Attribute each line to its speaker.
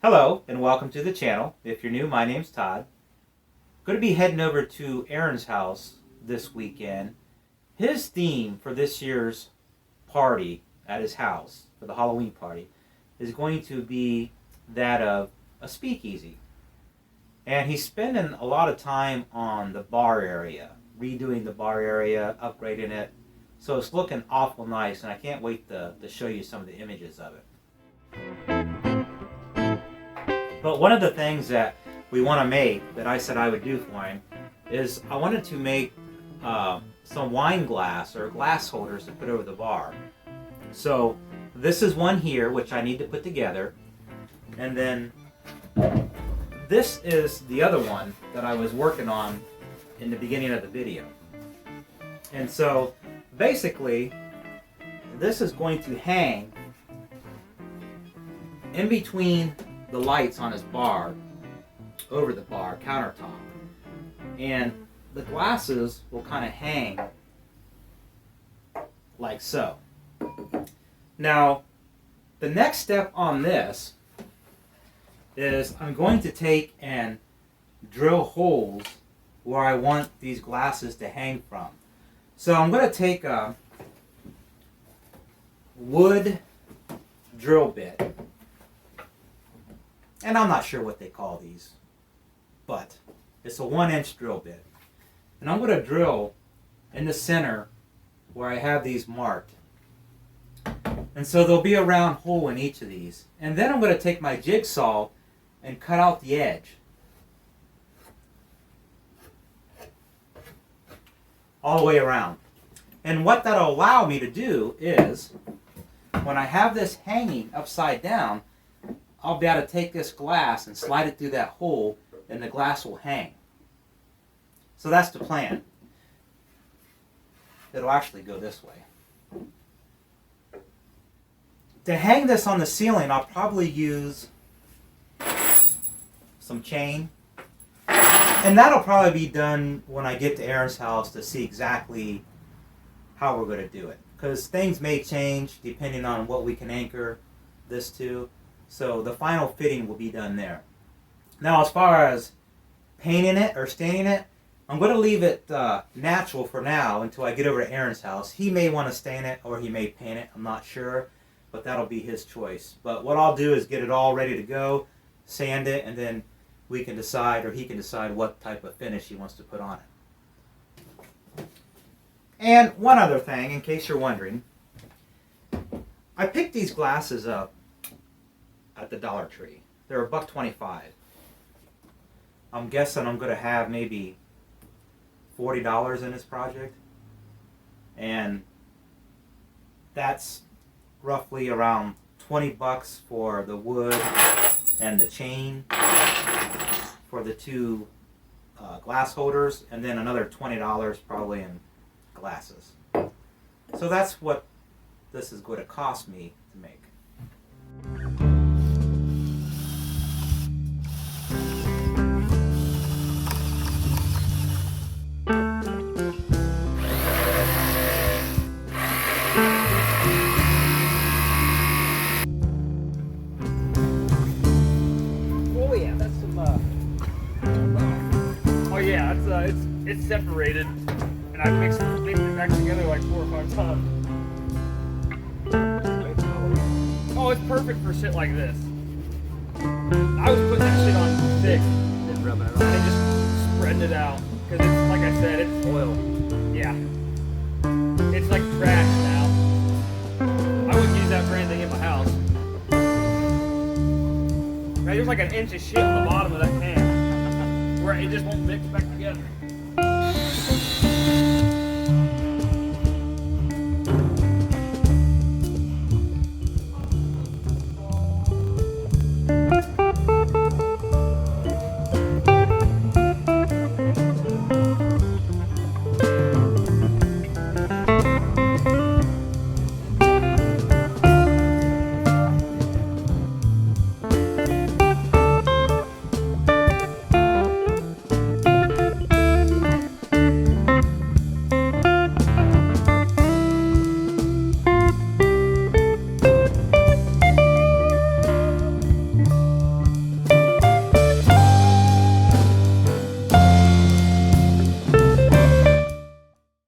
Speaker 1: Hello and welcome to the channel. If you're new, my name's Todd. I'm going to be heading over to Aaron's house this weekend. His theme for this year's party at his house, for the Halloween party, is going to be that of a speakeasy. And he's spending a lot of time on the bar area, redoing the bar area, upgrading it. So it's looking awful nice, and I can't wait to show you some of the images of it. But one of the things that we want to make, that I said I would do for him, is I wanted to make some wine glass or glass holders to put over the bar. So this is one here, which I need to put together. And then this is the other one that I was working on in the beginning of the video. And so basically, this is going to hang in between the lights on his bar, over the bar countertop, and the glasses will kind of hang like so. Now the next step on this is I'm going to take and drill holes where I want these glasses to hang from. So I'm going to take a wood drill bit, and I'm not sure what they call these, but it's a 1-inch drill bit. And I'm going to drill in the center where I have these marked. And so there'll be a round hole in each of these. And then I'm going to take my jigsaw and cut out the edge. All the way around. And what that'll allow me to do is, when I have this hanging upside down, I'll be able to take this glass and slide it through that hole, and the glass will hang. So that's the plan. It'll actually go this way. To hang this on the ceiling, I'll probably use some chain. And that'll probably be done when I get to Aaron's house to see exactly how we're going to do it. Because things may change depending on what we can anchor this to. So the final fitting will be done there. Now as far as painting it or staining it, I'm going to leave it natural for now until I get over to Aaron's house. He may want to stain it or he may paint it, I'm not sure, but that'll be his choice. But what I'll do is get it all ready to go, sand it, and then we can decide, or he can decide, what type of finish he wants to put on it. And one other thing, in case you're wondering, I picked these glasses up at the Dollar Tree. They're $1.25. I'm guessing I'm going to have maybe $40 in this project, and that's roughly around $20 for the wood and the chain for the two glass holders, and then another $20 probably in glasses. So that's what this is going to cost me to make.
Speaker 2: It's separated, and I've mixed it back together like 4 or 5 times. Oh, it's perfect for shit like this. I was putting that shit on thick and just spreading it out, because it's, like I said, it's oil. Yeah. It's like trash now. there's like an inch of shit on the bottom of that can where it just won't mix back together.